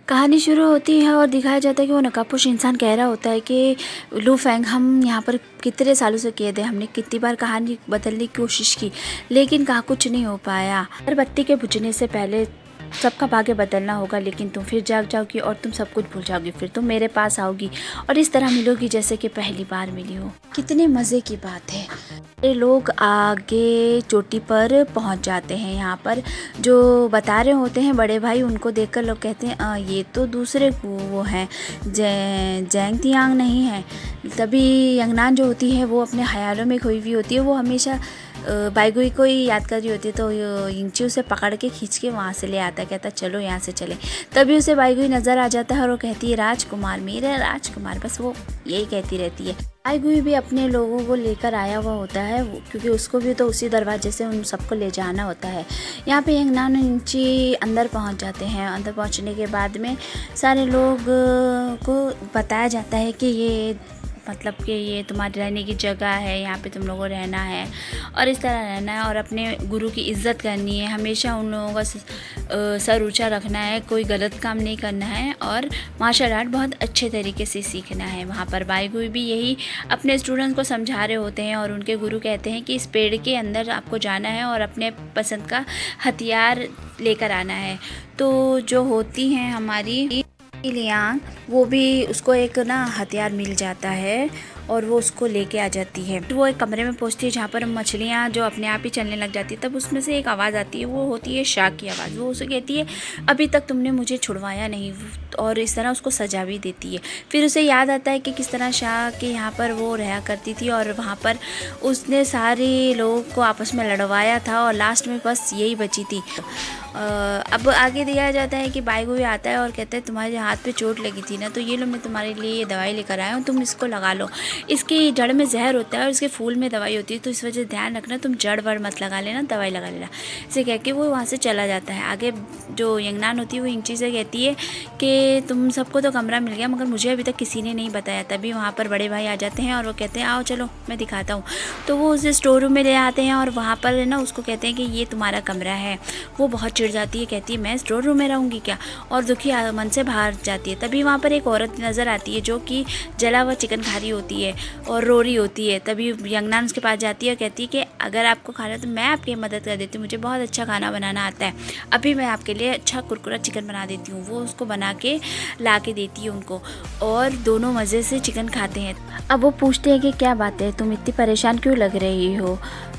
कहानी शुरू होती है और दिखाया जाता है कि वो नकाबपोश इंसान कह रहा होता है कि लू फेंग, हम यहाँ पर कितने सालों से कैद हैं, हमने कितनी बार कहानी बदलने की कोशिश की लेकिन कहाँ कुछ नहीं हो पाया। हर बत्ती के बुझने से पहले सबका भाग्य बदलना होगा, लेकिन तुम फिर जाग जाओगी और तुम सब कुछ भूल जाओगी। फिर तुम मेरे पास आओगी और इस तरह मिलोगी जैसे कि पहली बार मिली हो। कितने मज़े की बात है। ये लोग आगे चोटी पर पहुंच जाते हैं। यहाँ पर जो बता रहे होते हैं बड़े भाई, उनको देखकर लोग कहते हैं ये तो दूसरे वो हैं, जैंग तियांग नहीं है। तभी यंगनान जो होती है वो अपने ख्यालों में खोई हुई होती है। वो हमेशा बाइगुई को ही याद कर रही होती है, तो यिंगची उसे पकड़ के खींच के वहाँ से ले आता है, कहता चलो यहाँ से चले। तभी उसे बाइगुई नज़र आ जाता है और वो कहती है राजकुमार, मेरे राजकुमार, बस वो यही कहती रहती है। बाइगुई भी अपने लोगों को लेकर आया हुआ होता है, क्योंकि उसको भी तो उसी दरवाजे से उन सबको ले जाना होता है। यहाँ पे यंगनान और यिंगची अंदर पहुँच जाते हैं। अंदर पहुँचने के बाद में सारे लोग को बताया जाता है कि ये मतलब कि ये तुम्हारी रहने की जगह है, यहाँ पे तुम लोगों को रहना है और इस तरह रहना है और अपने गुरु की इज़्ज़त करनी है, हमेशा उन लोगों का सर ऊंचा रखना है, कोई गलत काम नहीं करना है और मार्शल आर्ट बहुत अच्छे तरीके से सीखना है। वहाँ पर बाइगुई भी यही अपने स्टूडेंट्स को समझा रहे होते हैं और उनके गुरु कहते हैं कि इस पेड़ के अंदर आपको जाना है और अपने पसंद का हथियार लेकर आना है। तो जो होती हैं हमारी लियांग, वो भी उसको एक ना हथियार मिल जाता है और वो उसको लेके आ जाती है। वो एक कमरे में पहुंचती है जहाँ पर मछलियाँ जो अपने आप ही चलने लग जाती है। तब उसमें से एक आवाज़ आती है, वो होती है शाह की आवाज़। वो उसे कहती है अभी तक तुमने मुझे छुड़वाया नहीं, और इस तरह उसको सजा भी देती है। फिर उसे याद आता है कि किस तरह शाह के यहाँ पर वो रहा करती थी और वहाँ पर उसने सारे लोगों को आपस में लड़वाया था और लास्ट में बस यही बची थी। अब आगे दिया जाता है कि बाइगुई आता है और कहता है तुम्हारे हाथ पे चोट लगी थी ना, तो ये लो मैं तुम्हारे लिए ये दवाई लेकर आया हूँ, तुम इसको लगा लो। इसकी जड़ में जहर होता है और इसके फूल में दवाई होती है, तो इस वजह से ध्यान रखना, तुम जड़ वड़ मत लगा लेना, दवाई लगा लेना। इसे कह के वो वहाँ से चला जाता है। आगे जो यंगनान होती है वो यिंगची से कहती है कि तुम सबको तो कमरा मिल गया मगर मुझे अभी तक किसी ने नहीं बताया। तभी वहाँ पर बड़े भाई आ जाते हैं और वो कहते हैं आओ चलो मैं दिखाता हूँ। तो वो उसे स्टोर रूम में ले आते हैं और वहाँ पर ना उसको कहते हैं कि ये तुम्हारा कमरा है। वो बहुत चिढ़ जाती है, कहती है मैं स्टोर रूम में रहूँगी क्या, और दुखी मन से बाहर जाती है। तभी वहाँ पर एक औरत नज़र आती है जो कि जला हुआ चिकन खा रही होती है और रो रही होती है। तभी यंगनान उसके पास जाती है और कहती है कि अगर आपको खाना है तो मैं आपकी मदद कर देती हूँ, मुझे बहुत अच्छा खाना बनाना आता है, अभी मैं आपके लिए अच्छा कुरकुरा चिकन बना देती हूँ। वो उसको बना के ला के देती है उनको और दोनों मज़े से चिकन खाते हैं। अब वो पूछते हैं कि क्या बात है, तुम इतनी परेशान क्यों लग रही हो।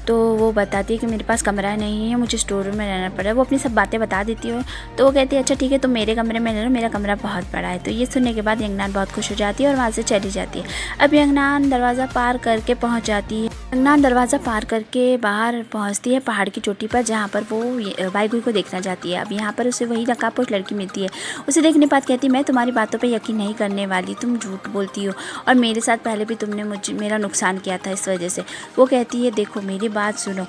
तो वो बताती है कि मेरे पास कमरा नहीं है, मुझे स्टोर रूम में रहना पड़ा है। वो अपनी सब बातें बता देती है। तो वो कहती है अच्छा ठीक है तुम मेरे कमरे में रह लो, मेरा कमरा बहुत बड़ा है। तो ये सुनने के बाद यंगनान बहुत खुश हो जाती है और वहाँ से चली जाती है। अब यंगनान दरवाज़ा पार करके पहुँच जाती है। यंगनान दरवाज़ा पार करके बाहर पहुँचती है पहाड़ की चोटी पर, जहाँ पर वो बाइगुई को देखना चाहती है। अब यहाँ पर उसे वही नकाबपोश लड़की मिलती है। उसे देखने के बाद कहती है मैं तुम्हारी बातों पर यकीन नहीं करने वाली, तुम झूठ बोलती हो और मेरे साथ पहले भी तुमने मेरा नुकसान किया था इस वजह से। वो कहती है देखो मेरी बात सुनो,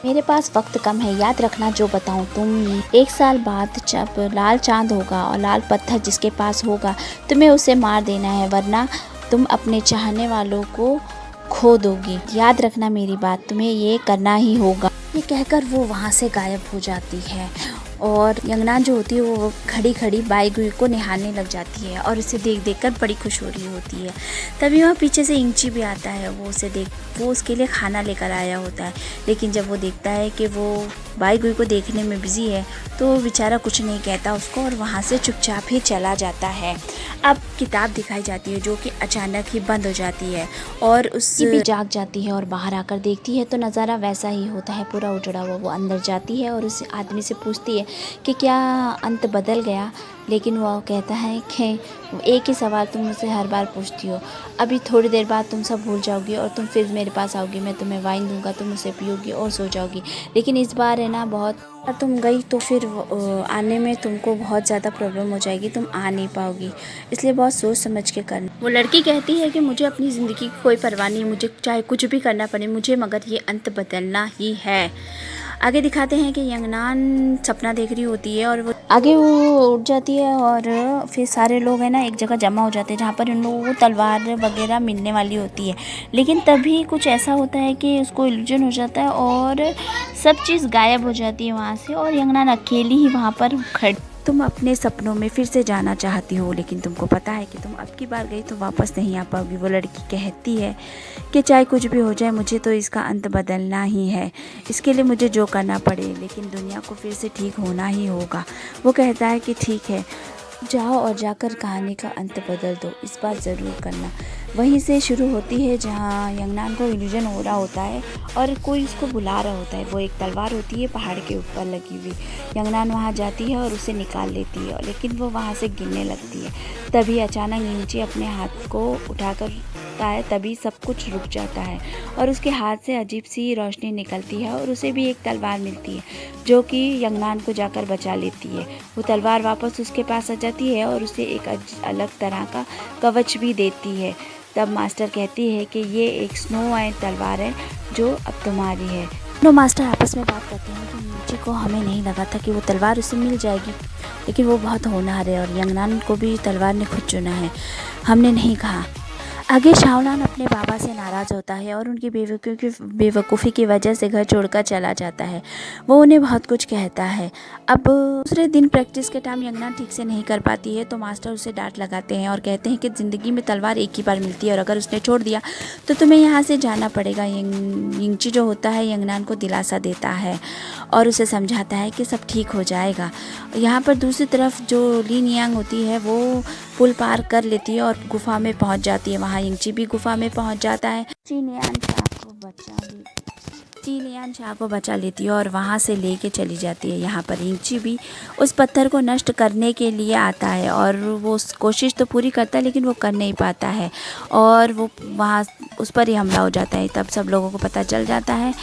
मेरे पास वक्त कम है, याद रखना जो बताऊं तुम। 1 साल बाद जब लाल चांद होगा और लाल पत्थर जिसके पास होगा तुम्हें उसे मार देना है, वरना तुम अपने चाहने वालों को खो दोगी। याद रखना मेरी बात, तुम्हें ये करना ही होगा। ये कहकर वो वहाँ से गायब हो जाती है और यंगनान जो होती है वो खड़ी खड़ी बाइगुई को निहारने लग जाती है और उसे देख देख कर बड़ी खुश हो रही होती है। तभी वहाँ पीछे से यिंगची भी आता है। वो उसके लिए खाना लेकर आया होता है, लेकिन जब वो देखता है कि वो बाइगुई को देखने में बिजी है तो वो बेचारा कुछ नहीं कहता उसको और वहाँ से चुपचाप ही चला जाता है। अब किताब दिखाई जाती है जो कि अचानक ही बंद हो जाती है और उसकी भी जाग जाती है और बाहर आकर देखती है तो नज़ारा वैसा ही होता है, पूरा उजड़ा हुआ। वो अंदर जाती है और उस आदमी से पूछती है कि क्या अंत बदल गया, लेकिन वो कहता है कि एक ही सवाल तुम मुझसे हर बार पूछती हो, अभी थोड़ी देर बाद तुम सब भूल जाओगी और तुम फिर मेरे पास आओगी, मैं तुम्हें वाइन दूंगा, तुम उसे पियोगी और सो जाओगी, लेकिन इस बार है ना बहुत तुम गई तो फिर आने में तुमको बहुत ज़्यादा प्रॉब्लम हो जाएगी, तुम आ नहीं पाओगी, इसलिए बहुत सोच समझ के करना। वो लड़की कहती है कि मुझे अपनी ज़िंदगी की कोई परवाह नहीं, मुझे चाहे कुछ भी करना पड़े मुझे, मगर ये अंत बदलना ही है। आगे दिखाते हैं कि यंगनान सपना देख रही होती है और वो आगे वो उठ जाती है और फिर सारे लोग हैं ना एक जगह जमा हो जाते हैं जहाँ पर इन लोगों को तलवार वगैरह मिलने वाली होती है। लेकिन तभी कुछ ऐसा होता है कि उसको इल्यूजन हो जाता है और सब चीज़ गायब हो जाती है वहाँ से और यंगनान अकेली ही वहाँ पर खड़ी तुम अपने सपनों में फिर से जाना चाहती हो, लेकिन तुमको पता है कि तुम अब की बार गई तो वापस नहीं आ पाओगी। वो लड़की कहती है कि चाहे कुछ भी हो जाए, मुझे तो इसका अंत बदलना ही है, इसके लिए मुझे जो करना पड़े, लेकिन दुनिया को फिर से ठीक होना ही होगा। वो कहता है कि ठीक है, जाओ और जाकर कहानी का अंत बदल दो, इस बार ज़रूर करना। वहीं से शुरू होती है जहाँ यंगनान को इल्यूजन हो रहा होता है और कोई उसको बुला रहा होता है। वो एक तलवार होती है पहाड़ के ऊपर लगी हुई। यंगनान वहाँ जाती है और उसे निकाल लेती है, लेकिन वो वहाँ से गिरने लगती है। तभी अचानक नीचे अपने हाथ को उठाकर है, तभी सब कुछ रुक जाता है और उसके हाथ से अजीब सी रोशनी निकलती है और उसे भी एक तलवार मिलती है जो कि यंगनान को जाकर बचा लेती है। वो तलवार वापस उसके पास आ जाती है और उसे एक अलग तरह का कवच भी देती है। तब मास्टर कहती है कि ये एक स्नो वाइट तलवार है जो अब तुम्हारी है। दोनों मास्टर आपस में बात करते हैं कि नीचे को हमें नहीं लगा था कि वो तलवार उसे मिल जाएगी, लेकिन वो बहुत होनहार है और यंगनान को भी तलवार ने खुद चुना है, हमने नहीं कहा। आगे शाओलान अपने बाबा से नाराज़ होता है और उनकी बेवकूफ़ी की वजह से घर छोड़कर चला जाता है। वो उन्हें बहुत कुछ कहता है। अब दूसरे दिन प्रैक्टिस के टाइम यंगनान ठीक से नहीं कर पाती है तो मास्टर उसे डांट लगाते हैं और कहते हैं कि ज़िंदगी में तलवार एक ही बार मिलती है और अगर उसने छोड़ दिया तो तुम्हें यहाँ से जाना पड़ेगा। यिंगची जो होता है यंगनान को दिलासा देता है और उसे समझाता है कि सब ठीक हो जाएगा। यहाँ पर दूसरी तरफ जो लिन यांग होती है वो पुल पार कर लेती है और गुफा में पहुँच जाती है। वहाँ यिंगची भी गुफा में पहुँच जाता है। चीलियान शाह को बचा लेती है और वहाँ से लेके चली जाती है। यहाँ पर यिंगची भी उस पत्थर को नष्ट करने के लिए आता है और वो कोशिश तो पूरी करता है लेकिन वो कर नहीं पाता है और वो वहाँ उस पर ही हमला हो जाता है। तब सब लोगों को पता चल जाता है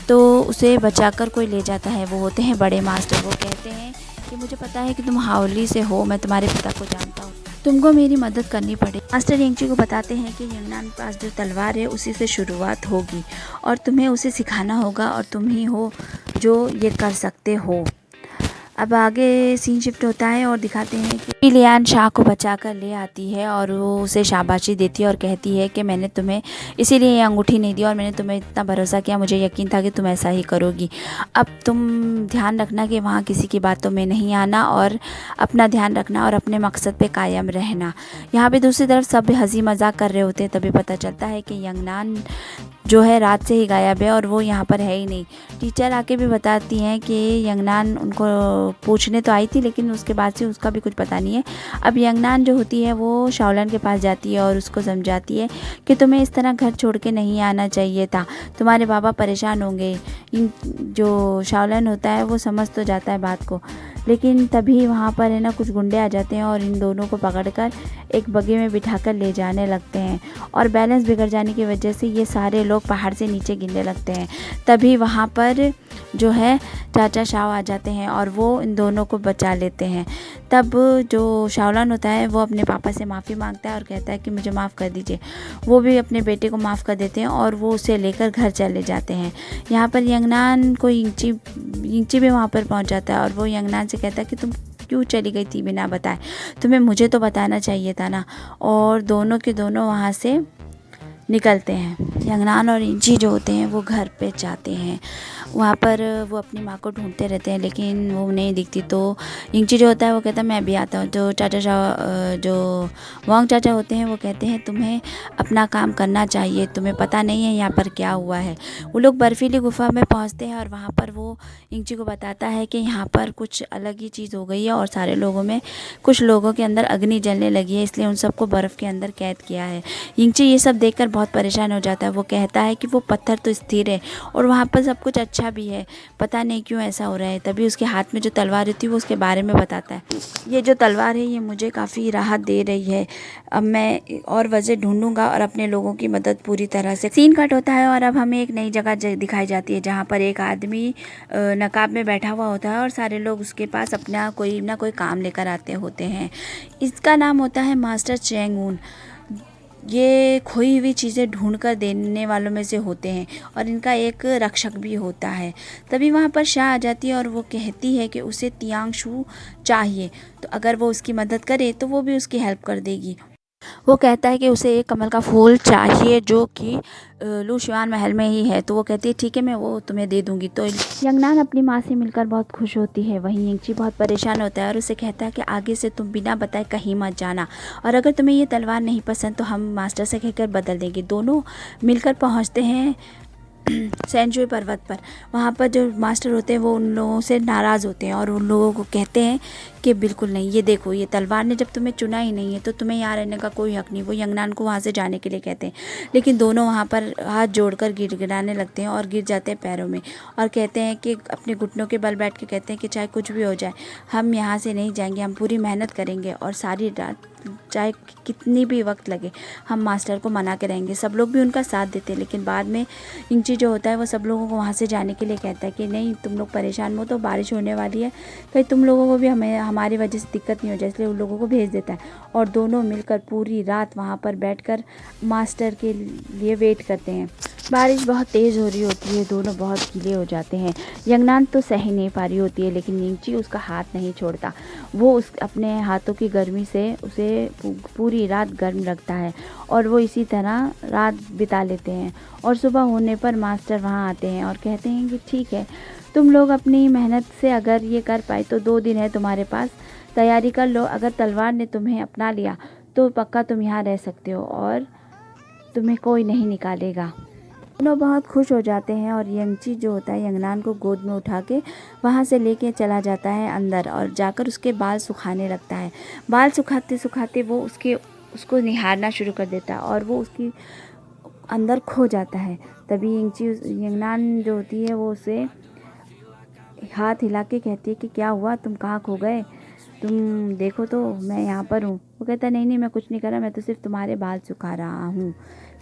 तो उसे बचाकर कोई ले जाता है। वो होते हैं बड़े मास्टर। वो कहते हैं कि मुझे पता है कि तुम हाओली से हो, मैं तुम्हारे पिता को जानता हूँ, तुमको मेरी मदद करनी पड़े। मास्टर यिंगची को बताते हैं कि यंगनान के पास जो तलवार है उसी से शुरुआत होगी और तुम्हें उसे सिखाना होगा और तुम ही हो जो ये कर सकते हो। अब आगे सीन शिफ्ट होता है और दिखाते हैं कि लियान शाह को बचाकर ले आती है और वो उसे शाबाशी देती है और कहती है कि मैंने तुम्हें इसीलिए ये अंगूठी नहीं दी और मैंने तुम्हें इतना भरोसा किया, मुझे यकीन था कि तुम ऐसा ही करोगी। अब तुम ध्यान रखना कि वहाँ किसी की बातों में नहीं आना और अपना ध्यान रखना और अपने मकसद पे कायम रहना। यहाँ पे दूसरी तरफ सब हंसी मजाक कर रहे होते हैं। तभी पता चलता है कि यंगनान जो है रात से ही गायब है और वो यहाँ पर है ही नहीं। टीचर आके भी बताती हैं कि यंगनान उनको पूछने तो आई थी लेकिन उसके बाद से उसका भी कुछ पता नहीं है। अब यंगनान जो होती है वो शाओलान के पास जाती है और उसको समझाती है कि तुम्हें इस तरह घर छोड़ के नहीं आना चाहिए था, तुम्हारे बाबा परेशान होंगे। जो शाओलान होता है वो समझ तो जाता है बात को, लेकिन तभी वहाँ पर है ना कुछ गुंडे आ जाते हैं और इन दोनों को पकड़कर एक बग्गी में बिठाकर ले जाने लगते हैं और बैलेंस बिगड़ जाने की वजह से ये सारे लोग पहाड़ से नीचे गिरने लगते हैं। तभी वहाँ पर जो है चाचा शाओ आ जाते हैं और वो इन दोनों को बचा लेते हैं। तब जो शाओलान होता है वो अपने पापा से माफ़ी मांगता है और कहता है कि मुझे माफ़ कर दीजिए। वो भी अपने बेटे को माफ़ कर देते हैं और वो उसे लेकर घर चले जाते हैं। यहाँ पर यंगनान को यिंगची भी वहाँ पर पहुँच जाता है और वो यंगनान से कहता है कि तुम क्यों चली गई थी बिना बताए, तुम्हें मुझे तो बताना चाहिए था ना। और दोनों के दोनों वहाँ से निकलते हैं। यंगनान और यिंगची जो होते हैं वो घर पे जाते हैं। वहाँ पर वो अपनी माँ को ढूंढते रहते हैं लेकिन वो नहीं दिखती। तो यिंगची जो होता है वो कहता है मैं भी आता हूँ। जो जो वांग चाचा होते हैं वो कहते हैं तुम्हें अपना काम करना चाहिए, तुम्हें पता नहीं है यहाँ पर क्या हुआ है। वो लोग बर्फीली गुफा में पहुँचते हैं और वहाँ पर वो यिंगची को बताता है कि यहाँ पर कुछ अलग ही चीज़ हो गई है और सारे लोगों में कुछ लोगों के अंदर अग्नि जलने लगी है, इसलिए उन सबको बर्फ़ के अंदर कैद किया है। यिंगची ये सब देखकर बहुत परेशान हो जाता है। वो कहता है कि वो पत्थर तो स्थिर है और वहाँ पर सब कुछ अच्छा भी है, पता नहीं क्यों ऐसा हो रहा है। तभी उसके हाथ में जो तलवार होती है वो उसके बारे में बताता है, ये जो तलवार है ये मुझे काफ़ी राहत दे रही है, अब मैं और वजह ढूंढूंगा और अपने लोगों की मदद पूरी तरह से। सीन कट होता है और अब हमें एक नई जगह दिखाई जाती है जहाँ पर एक आदमी नकाब में बैठा हुआ होता है और सारे लोग उसके पास अपना कोई ना कोई काम लेकर आते होते हैं। इसका नाम होता है मास्टर चेंगून। ये खोई हुई चीज़ें ढूंढ कर देने वालों में से होते हैं और इनका एक रक्षक भी होता है। तभी वहाँ पर शाह आ जाती है और वो कहती है कि उसे तियांग शू चाहिए, तो अगर वो उसकी मदद करे तो वो भी उसकी हेल्प कर देगी। वो कहता है कि उसे एक कमल का फूल चाहिए जो कि लू शिवान महल में ही है। तो वो कहती है ठीक है, मैं वो तुम्हें दे दूंगी। तो यंगनान अपनी माँ से मिलकर बहुत खुश होती है। वहीं यिंगची बहुत परेशान होता है और उसे कहता है कि आगे से तुम बिना बताए कहीं मत जाना, और अगर तुम्हें ये तलवार नहीं पसंद तो हम मास्टर से कहकर बदल देंगे। दोनों मिलकर पहुँचते हैं सेंजुई पर्वत पर। वहाँ पर जो मास्टर होते हैं वो उन लोगों से नाराज़ होते हैं और उन लोगों को कहते हैं कि बिल्कुल नहीं, ये देखो, ये तलवार ने जब तुम्हें चुना ही नहीं है तो तुम्हें यहाँ रहने का कोई हक नहीं। वो यंगनान को वहाँ से जाने के लिए कहते हैं, लेकिन दोनों वहाँ पर हाथ जोड़कर गिड़गिड़ाने लगते हैं और गिर जाते हैं पैरों में, और कहते हैं कि अपने घुटनों के बल बैठ के कहते हैं कि चाहे कुछ भी हो जाए हम यहाँ से नहीं जाएंगे, हम पूरी मेहनत करेंगे और सारी रात चाहे कितनी भी वक्त लगे हम मास्टर को मना के रहेंगे। सब लोग भी उनका साथ देते हैं, लेकिन बाद में यिंगची जो होता है वो सब लोगों को वहाँ से जाने के लिए कहता है कि नहीं, तुम लोग परेशान हो, तो बारिश होने वाली है, कहीं तुम लोगों को भी हमारी वजह से दिक्कत नहीं हो जाए, इसलिए उन लोगों को भेज देता है। और दोनों मिलकर पूरी रात वहाँ पर बैठकर मास्टर के लिए वेट करते हैं। बारिश बहुत तेज़ हो रही होती है, दोनों बहुत गीले हो जाते हैं। यंगनान तो सह ही नहीं पा रही होती है, लेकिन यिंगची उसका हाथ नहीं छोड़ता। वो उस अपने हाथों की गर्मी से उसे पूरी रात गर्म लगता है और वो इसी तरह रात बिता लेते हैं। और सुबह होने पर मास्टर वहाँ आते हैं और कहते हैं कि ठीक है, तुम लोग अपनी मेहनत से अगर ये कर पाए तो 2 दिन है तुम्हारे पास, तैयारी कर लो। अगर तलवार ने तुम्हें अपना लिया तो पक्का तुम यहाँ रह सकते हो और तुम्हें कोई नहीं निकालेगा। दोनों बहुत खुश हो जाते हैं और यिंगची जो होता है यंगनान को गोद में उठा के वहाँ से लेके चला जाता है अंदर और जाकर उसके बाल सुखाने लगता है। बाल सुखाते सुखाते वो उसको निहारना शुरू कर देता है और वो उसकी अंदर खो जाता है। तभी यंगनान जो होती है वो उसे हाथ हिला के कहती है कि क्या हुआ, तुम कहाँ खो गए, तुम देखो तो मैं यहाँ पर हूँ। वो कहता है नहीं नहीं, मैं कुछ नहीं कर रहा, मैं तो सिर्फ तुम्हारे बाल सुखा रहा हूँ।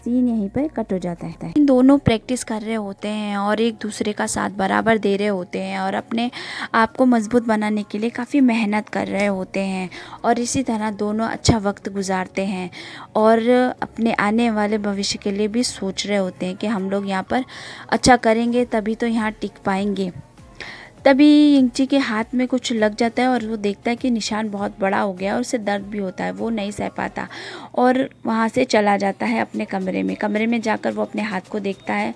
सीन यहीं पर कट हो जाता है। इन दोनों प्रैक्टिस कर रहे होते हैं और एक दूसरे का साथ बराबर दे रहे होते हैं और अपने आप को मजबूत बनाने के लिए काफ़ी मेहनत कर रहे होते हैं, और इसी तरह दोनों अच्छा वक्त गुजारते हैं और अपने आने वाले भविष्य के लिए भी सोच रहे होते हैं कि हम लोग यहाँ पर अच्छा करेंगे तभी तो यहाँ टिक पाएंगे। तभी यिंगची के हाथ में कुछ लग जाता है और वो देखता है कि निशान बहुत बड़ा हो गया और उसे दर्द भी होता है, वो नहीं सह पाता और वहाँ से चला जाता है अपने कमरे में। कमरे में जाकर वो अपने हाथ को देखता है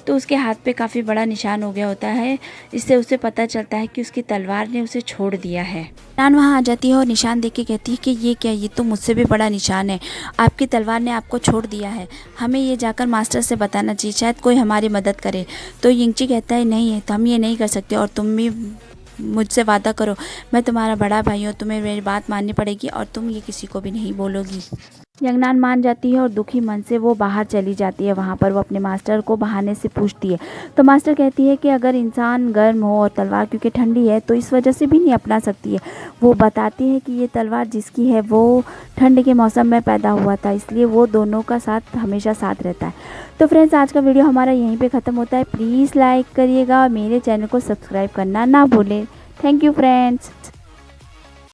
तो उसके हाथ पे काफ़ी बड़ा निशान हो गया होता है। इससे उसे पता चलता है कि उसकी तलवार ने उसे छोड़ दिया है। नान वहाँ आ जाती है और निशान देख के कहती है कि ये क्या, ये तो मुझसे भी बड़ा निशान है, आपकी तलवार ने आपको छोड़ दिया है, हमें ये जाकर मास्टर से बताना चाहिए, शायद कोई हमारी मदद करे। तो यिंगची कहता है नहीं है, तो हम ये नहीं कर सकते और तुम भी मुझसे वादा करो, मैं तुम्हारा बड़ा भाई हूँ, तुम्हें मेरी बात माननी पड़ेगी और तुम ये किसी को भी नहीं बोलोगी। यंगनान मान जाती है और दुखी मन से वो बाहर चली जाती है। वहाँ पर वो अपने मास्टर को बहाने से पूछती है तो मास्टर कहती है कि अगर इंसान गर्म हो और तलवार क्योंकि ठंडी है तो इस वजह से भी नहीं अपना सकती है। वो बताती है कि ये तलवार जिसकी है वो ठंड के मौसम में पैदा हुआ था, इसलिए वो दोनों का साथ हमेशा साथ रहता है। तो फ्रेंड्स, आज का वीडियो हमारा यहीं पर ख़त्म होता है। प्लीज़ लाइक करिएगा और मेरे चैनल को सब्सक्राइब करना ना भूलें। Thank you friends.